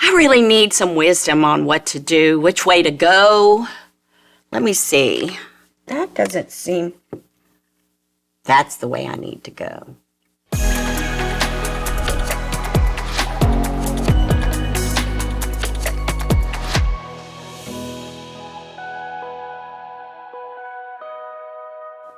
I really need some wisdom on what to do, which way to go. Let me see. That doesn't seem... That's the way I need to go.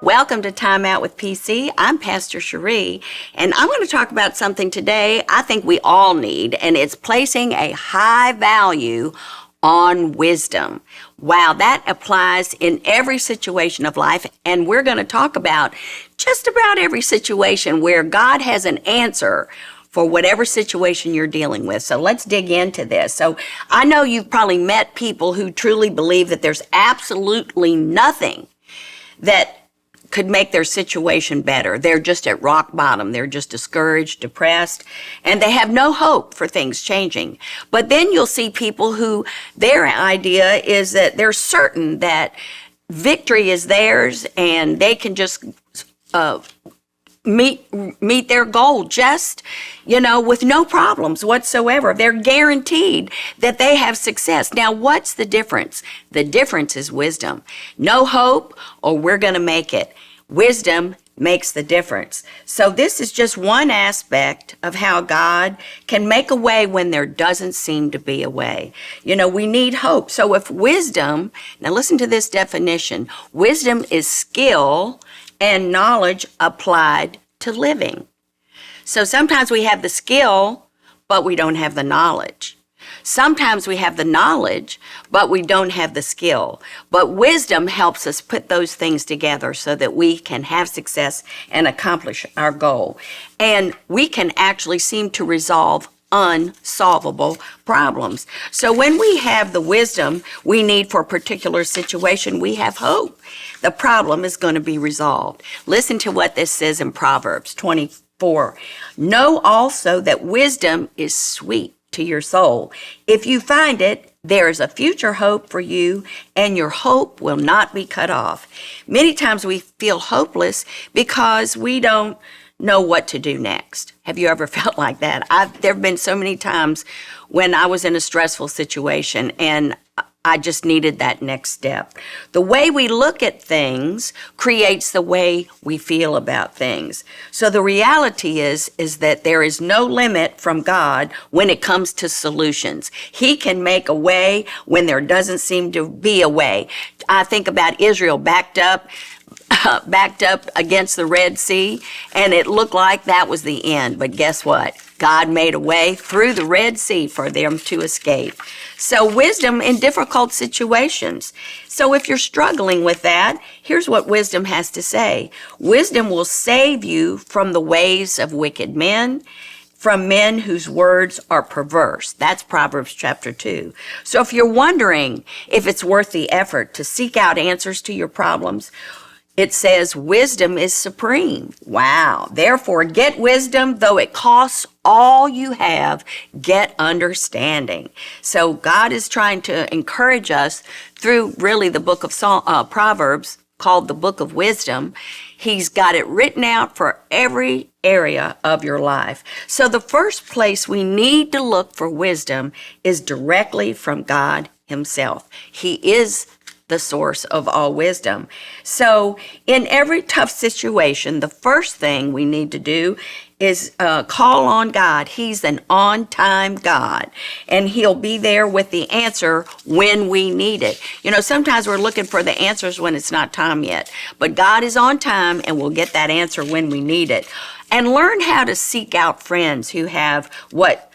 Welcome to Time Out with PC. I'm Pastor Cherie, and I'm going to talk about something today I think we all need, and it's placing a high value on wisdom. Wow, that applies in every situation of life, and we're going to talk about just about every situation where God has an answer for whatever situation you're dealing with. So let's dig into this. So I know you've probably met people who truly believe that there's absolutely nothing that could make their situation better. They're just at rock bottom. They're just discouraged, depressed, and they have no hope for things changing. But then you'll see people who their idea is that they're certain that victory is theirs and they can just meet their goal just, with no problems whatsoever. They're guaranteed that they have success. Now, what's the difference? The difference is wisdom. No hope, or we're going to make it. Wisdom makes the difference. So this is just one aspect of how God can make a way when there doesn't seem to be a way. We need hope. So if wisdom, now listen to this definition, wisdom is skill and knowledge applied to living. So sometimes we have the skill, but we don't have the knowledge. Sometimes we have the knowledge, but we don't have the skill. But wisdom helps us put those things together so that we can have success and accomplish our goal. And we can actually seem to resolve unsolvable problems. So when we have the wisdom we need for a particular situation, we have hope. The problem is going to be resolved. Listen to what this says in Proverbs 24. Know also that wisdom is sweet to your soul. If you find it, there is a future hope for you, and your hope will not be cut off. Many times we feel hopeless because we don't know what to do next. Have you ever felt like that? There have been so many times when I was in a stressful situation and I just needed that next step. The way we look at things creates the way we feel about things. So the reality is that there is no limit from God when it comes to solutions. He can make a way when there doesn't seem to be a way. I think about Israel backed up against the Red Sea, and it looked like that was the end. But guess what? God made a way through the Red Sea for them to escape. So wisdom in difficult situations. So if you're struggling with that, here's what wisdom has to say. Wisdom will save you from the ways of wicked men, from men whose words are perverse. That's Proverbs chapter 2. So if you're wondering if it's worth the effort to seek out answers to your problems, it says wisdom is supreme. Wow. Therefore, get wisdom, though it costs all you have, get understanding. So God is trying to encourage us through really the book of Proverbs, called the book of wisdom. He's got it written out for every area of your life. So the first place we need to look for wisdom is directly from God himself. He is the source of all wisdom. So in every tough situation, the first thing we need to do is call on God. He's an on-time God, and he'll be there with the answer when we need it. Sometimes we're looking for the answers when it's not time yet, but God is on time and we'll get that answer when we need it. And learn how to seek out friends who have what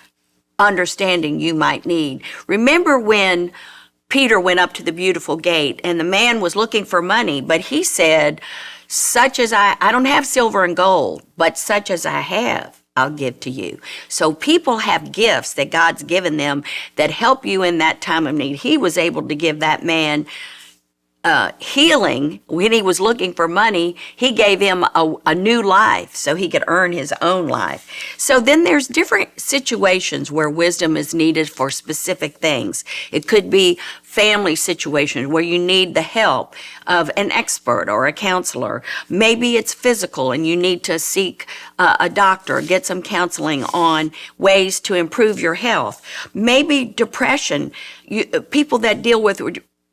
understanding you might need. Remember when Peter went up to the beautiful gate and the man was looking for money, but he said, such as I don't have silver and gold, but such as I have, I'll give to you. So people have gifts that God's given them that help you in that time of need. He was able to give that man healing, when he was looking for money, he gave him a new life so he could earn his own life. So then there's different situations where wisdom is needed for specific things. It could be family situations where you need the help of an expert or a counselor. Maybe it's physical and you need to seek a doctor, get some counseling on ways to improve your health. Maybe depression. People that deal with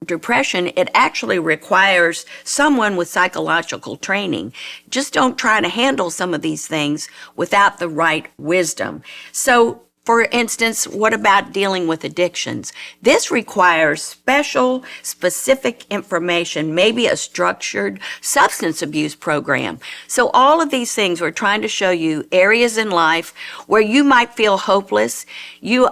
depression, it actually requires someone with psychological training. Just don't try to handle some of these things without the right wisdom. So, for instance, what about dealing with addictions? This requires special, specific information, maybe a structured substance abuse program. So all of these things, we're trying to show you areas in life where you might feel hopeless. You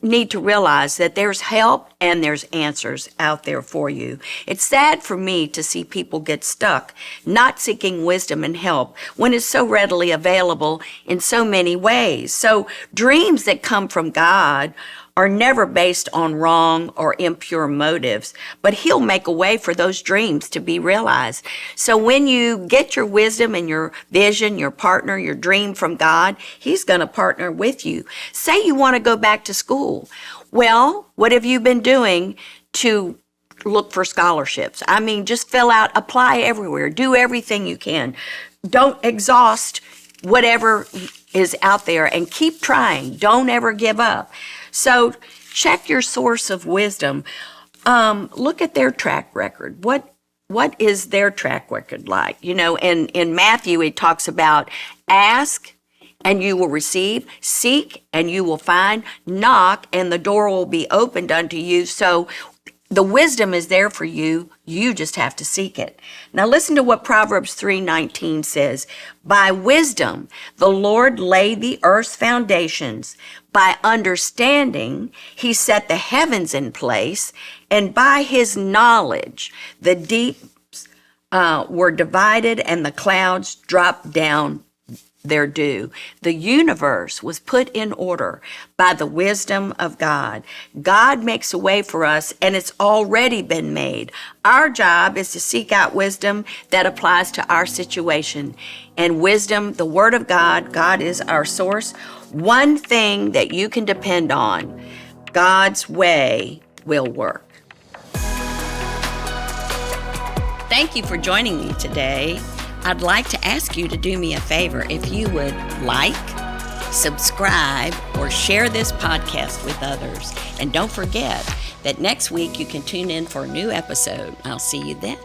need to realize that there's help and there's answers out there for you. It's sad for me to see people get stuck, not seeking wisdom and help when it's so readily available in so many ways. So dreams that come from God are never based on wrong or impure motives, but He'll make a way for those dreams to be realized. So when you get your wisdom and your vision, your partner, your dream from God, He's going to partner with you. Say you want to go back to school. Well, what have you been doing to look for scholarships? I mean, just fill out, apply everywhere, do everything you can. Don't exhaust whatever is out there and keep trying. Don't ever give up. So check your source of wisdom. Look at their track record. What is their track record like? You know, in Matthew, it talks about ask and you will receive, seek and you will find, knock and the door will be opened unto you. So the wisdom is there for you. You just have to seek it. Now listen to what Proverbs 3:19 says. By wisdom, the Lord laid the earth's foundations. By understanding, He set the heavens in place. And by His knowledge, the deeps were divided and the clouds dropped down their due. The universe was put in order by the wisdom of God. God makes a way for us, and it's already been made. Our job is to seek out wisdom that applies to our situation. And wisdom, the Word of God, God is our source. One thing that you can depend on, God's way will work. Thank you for joining me today. I'd like to ask you to do me a favor if you would like, subscribe, or share this podcast with others. And don't forget that next week you can tune in for a new episode. I'll see you then.